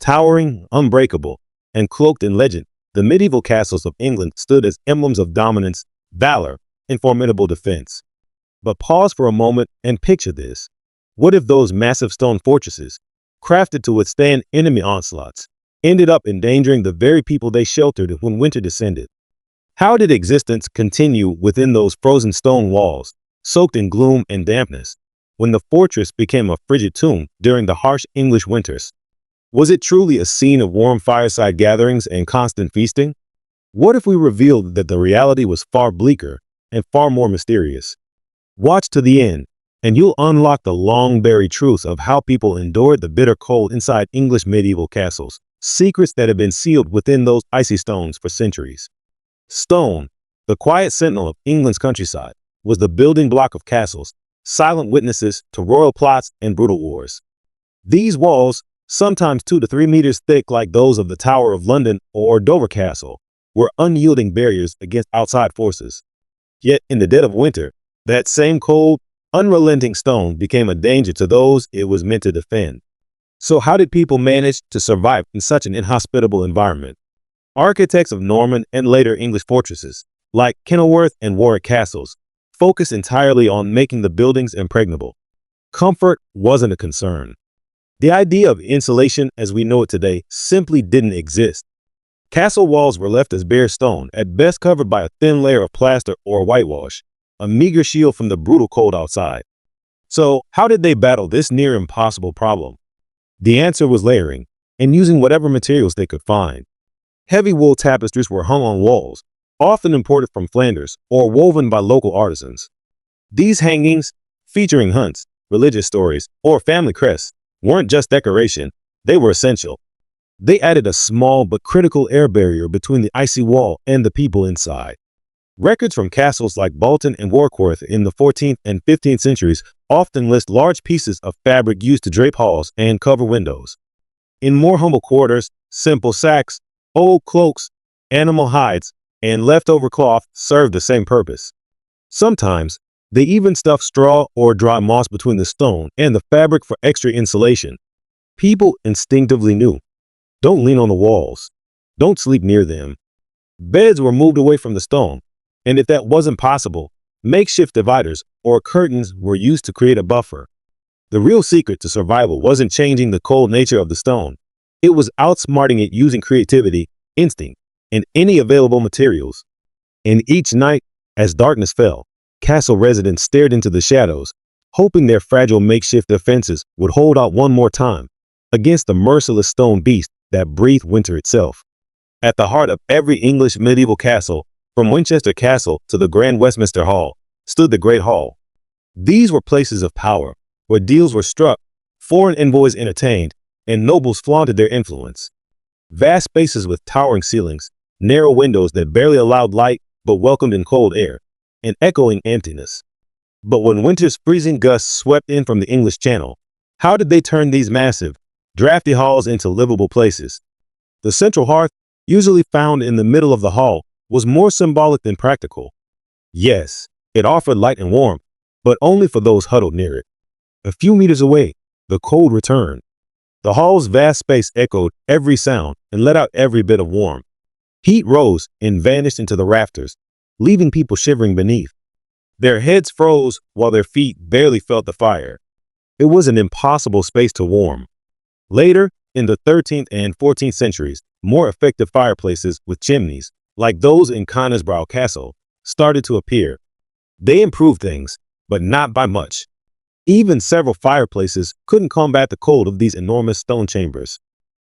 Towering, unbreakable, and cloaked in legend, the medieval castles of England stood as emblems of dominance, valor, and formidable defense. But pause for a moment and picture this. What if those massive stone fortresses, crafted to withstand enemy onslaughts, ended up endangering the very people they sheltered when winter descended? How did existence continue within those frozen stone walls, soaked in gloom and dampness, when the fortress became a frigid tomb during the harsh English winters? Was it truly a scene of warm fireside gatherings and constant feasting? What if we revealed that the reality was far bleaker and far more mysterious? Watch to the end, and you'll unlock the long-buried truths of how people endured the bitter cold inside English medieval castles, secrets that have been sealed within those icy stones for centuries. Stone, the quiet sentinel of England's countryside, was the building block of castles, silent witnesses to royal plots and brutal wars. These walls, sometimes 2 to 3 meters thick like those of the Tower of London or Dover Castle, were unyielding barriers against outside forces. Yet in the dead of winter, that same cold, unrelenting stone became a danger to those it was meant to defend. So how did people manage to survive in such an inhospitable environment? Architects of Norman and later English fortresses, like Kenilworth and Warwick castles, focused entirely on making the buildings impregnable. Comfort wasn't a concern. The idea of insulation as we know it today simply didn't exist. Castle walls were left as bare stone, at best covered by a thin layer of plaster or whitewash, a meager shield from the brutal cold outside. So, how did they battle this near impossible problem? The answer was layering, and using whatever materials they could find. Heavy wool tapestries were hung on walls, often imported from Flanders or woven by local artisans. These hangings, featuring hunts, religious stories, or family crests, weren't just decoration, they were essential. They added a small but critical air barrier between the icy wall and the people inside. Records from castles like Bolton and Warkworth in the 14th and 15th centuries often list large pieces of fabric used to drape halls and cover windows. In more humble quarters, simple sacks, old cloaks, animal hides, and leftover cloth served the same purpose. Sometimes, they even stuffed straw or dry moss between the stone and the fabric for extra insulation. People instinctively knew. Don't lean on the walls. Don't sleep near them. Beds were moved away from the stone, and if that wasn't possible, makeshift dividers or curtains were used to create a buffer. The real secret to survival wasn't changing the cold nature of the stone. It was outsmarting it using creativity, instinct, and any available materials. And each night, as darkness fell, castle residents stared into the shadows, hoping their fragile makeshift defenses would hold out one more time against the merciless stone beast that breathed winter itself. At the heart of every English medieval castle, from Winchester Castle to the Grand Westminster Hall, stood the Great Hall. These were places of power, where deals were struck, foreign envoys entertained, and nobles flaunted their influence. Vast spaces with towering ceilings, narrow windows that barely allowed light but welcomed in cold air, and echoing emptiness. But when winter's freezing gusts swept in from the English Channel, how did they turn these massive, drafty halls into livable places? The central hearth, usually found in the middle of the hall, was more symbolic than practical. Yes, it offered light and warmth, but only for those huddled near it. A few meters away, the cold returned. The hall's vast space echoed every sound and let out every bit of warmth. Heat rose and vanished into the rafters, leaving people shivering beneath. Their heads froze while their feet barely felt the fire. It was an impossible space to warm. Later, in the 13th and 14th centuries, more effective fireplaces with chimneys, like those in Conisbrough Castle, started to appear. They improved things, but not by much. Even several fireplaces couldn't combat the cold of these enormous stone chambers.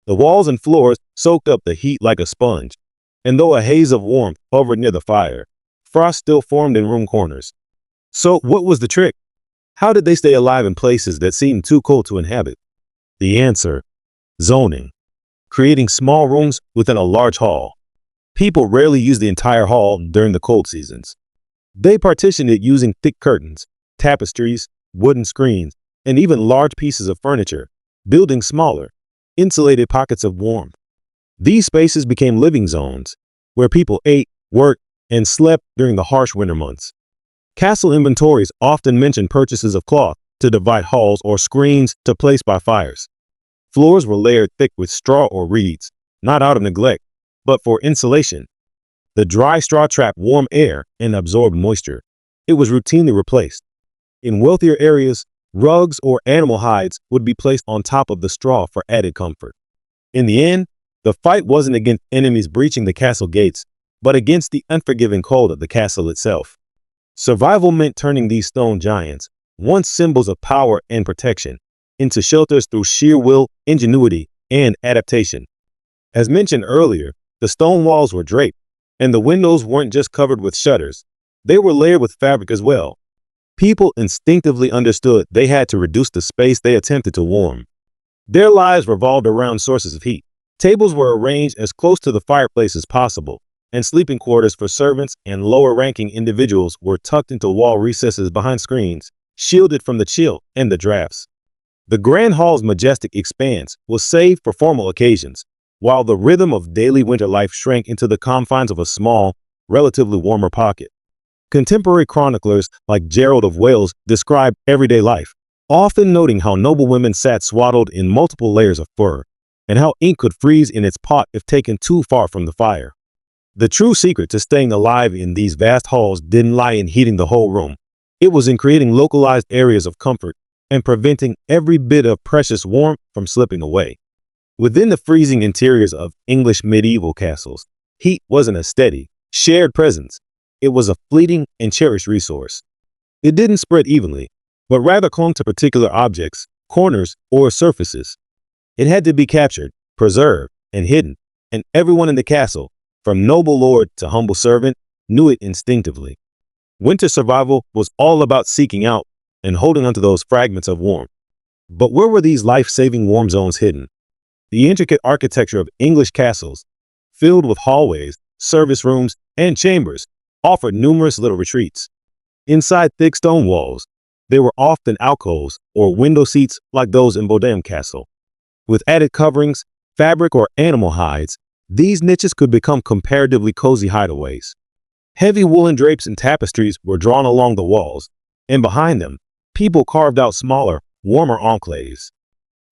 The walls and floors soaked up the heat like a sponge, and though a haze of warmth hovered near the fire, frost still formed in room corners. So what was the trick? How did they stay alive in places that seemed too cold to inhabit? The answer: zoning. Creating small rooms within a large hall. People rarely used the entire hall during the cold seasons. They partitioned it using thick curtains, tapestries, wooden screens, and even large pieces of furniture, building smaller, insulated pockets of warmth. These spaces became living zones, where people ate, worked, and slept during the harsh winter months. Castle inventories often mention purchases of cloth to divide halls or screens to place by fires. Floors were layered thick with straw or reeds, not out of neglect, but for insulation. The dry straw trapped warm air and absorbed moisture. It was routinely replaced. In wealthier areas, rugs or animal hides would be placed on top of the straw for added comfort. In the end, the fight wasn't against enemies breaching the castle gates, but against the unforgiving cold of the castle itself. Survival meant turning these stone giants, once symbols of power and protection, into shelters through sheer will, ingenuity, and adaptation. As mentioned earlier, the stone walls were draped, and the windows weren't just covered with shutters. They were layered with fabric as well. People instinctively understood they had to reduce the space they attempted to warm. Their lives revolved around sources of heat. Tables were arranged as close to the fireplace as possible, and sleeping quarters for servants and lower-ranking individuals were tucked into wall recesses behind screens, shielded from the chill and the drafts. The grand hall's majestic expanse was saved for formal occasions, while the rhythm of daily winter life shrank into the confines of a small, relatively warmer pocket. Contemporary chroniclers like Gerald of Wales described everyday life, often noting how noble women sat swaddled in multiple layers of fur, and how ink could freeze in its pot if taken too far from the fire. The true secret to staying alive in these vast halls didn't lie in heating the whole room. It was in creating localized areas of comfort and preventing every bit of precious warmth from slipping away. Within the freezing interiors of English medieval castles, heat wasn't a steady, shared presence. It was a fleeting and cherished resource. It didn't spread evenly, but rather clung to particular objects, corners, or surfaces. It had to be captured, preserved, and hidden, and everyone in the castle, from noble lord to humble servant, knew it instinctively. Winter survival was all about seeking out and holding onto those fragments of warmth. But where were these life-saving warm zones hidden? The intricate architecture of English castles, filled with hallways, service rooms, and chambers, offered numerous little retreats. Inside thick stone walls, there were often alcoves or window seats like those in Bodham Castle. With added coverings, fabric, or animal hides, these niches could become comparatively cozy hideaways. Heavy woolen drapes and tapestries were drawn along the walls, and behind them, people carved out smaller, warmer enclaves.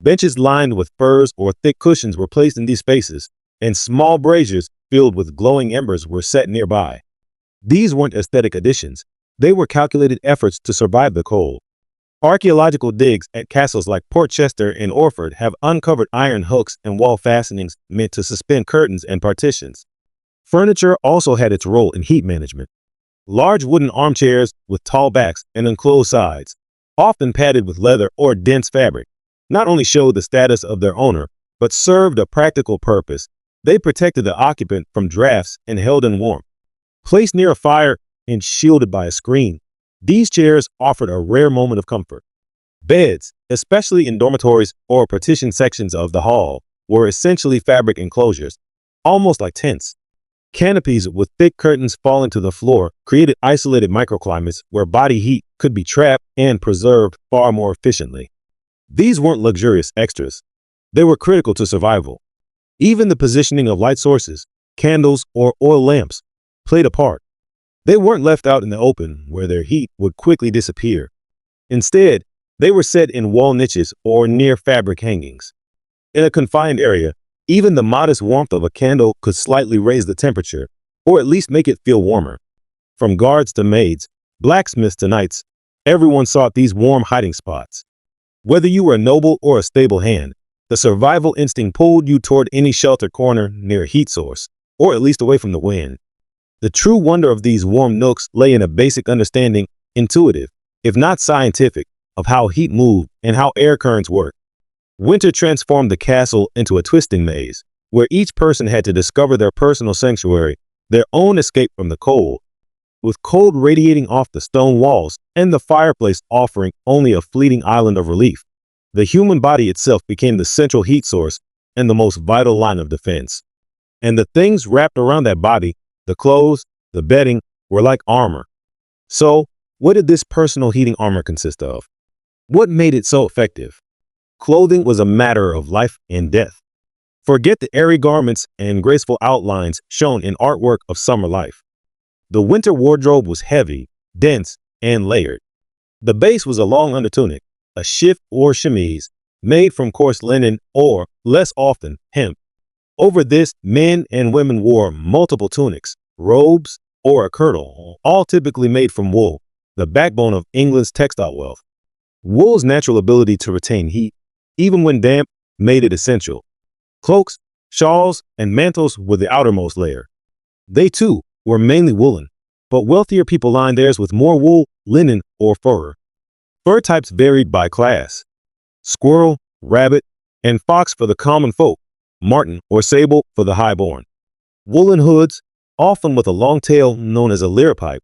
Benches lined with furs or thick cushions were placed in these spaces, and small braziers filled with glowing embers were set nearby. These weren't aesthetic additions. They were calculated efforts to survive the cold. Archaeological digs at castles like Portchester and Orford have uncovered iron hooks and wall fastenings meant to suspend curtains and partitions. Furniture also had its role in heat management. Large wooden armchairs with tall backs and enclosed sides, often padded with leather or dense fabric, not only showed the status of their owner, but served a practical purpose. They protected the occupant from drafts and held in warmth. Placed near a fire and shielded by a screen, these chairs offered a rare moment of comfort. Beds, especially in dormitories or partitioned sections of the hall, were essentially fabric enclosures, almost like tents. Canopies with thick curtains falling to the floor created isolated microclimates where body heat could be trapped and preserved far more efficiently. These weren't luxurious extras. They were critical to survival. Even the positioning of light sources, candles, or oil lamps played a part. They weren't left out in the open where their heat would quickly disappear. Instead, they were set in wall niches or near fabric hangings. In a confined area, even the modest warmth of a candle could slightly raise the temperature, or at least make it feel warmer. From guards to maids, blacksmiths to knights, everyone sought these warm hiding spots. Whether you were a noble or a stable hand, the survival instinct pulled you toward any sheltered corner near a heat source, or at least away from the wind. The true wonder of these warm nooks lay in a basic understanding, intuitive, if not scientific, of how heat moved and how air currents work. Winter transformed the castle into a twisting maze, where each person had to discover their personal sanctuary, their own escape from the cold. With cold radiating off the stone walls and the fireplace offering only a fleeting island of relief, the human body itself became the central heat source and the most vital line of defense. And the things wrapped around that body, the clothes, the bedding, were like armor. So, what did this personal heating armor consist of? What made it so effective? Clothing was a matter of life and death. Forget the airy garments and graceful outlines shown in artwork of summer life. The winter wardrobe was heavy, dense, and layered. The base was a long undertunic, a shift or chemise, made from coarse linen or, less often, hemp. Over this, men and women wore multiple tunics, robes, or a kirtle, all typically made from wool, the backbone of England's textile wealth. Wool's natural ability to retain heat, even when damp, made it essential. Cloaks, shawls, and mantles were the outermost layer. They, too, were mainly woolen, but wealthier people lined theirs with more wool, linen, or fur. Fur types varied by class. Squirrel, rabbit, and fox for the common folk, marten or sable for the highborn. Woolen hoods, often with a long tail known as a liripipe,